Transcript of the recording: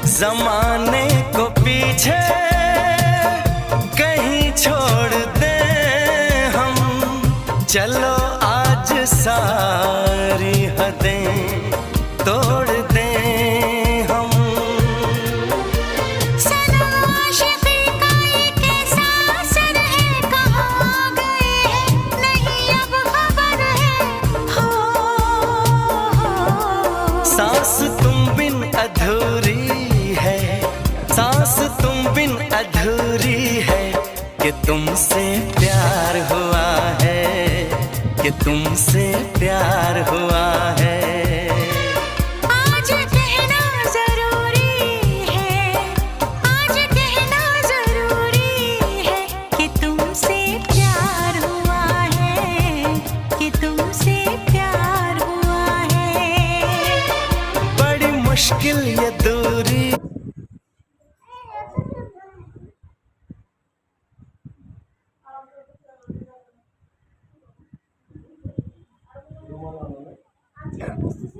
जमाने को पीछे कहीं छोड़ दे हम, चलो आज सारी हदें तोड़ दे हम। सनम आशिक़ी का ये कैसा असर है, कहाँ गए हैं नहीं अब खबर है। हो सांस तुम बिन अधूरी है, सांस तुम बिन अधूरी है, कि तुमसे प्यार हुआ है, कि तुमसे प्यार हुआ है। आज कहना जरूरी है, आज कहना जरूरी है, कि तुमसे प्यार हुआ है, कि तुमसे प्यार हुआ है। बड़ी मुश्किल ये दूरी। Yeah.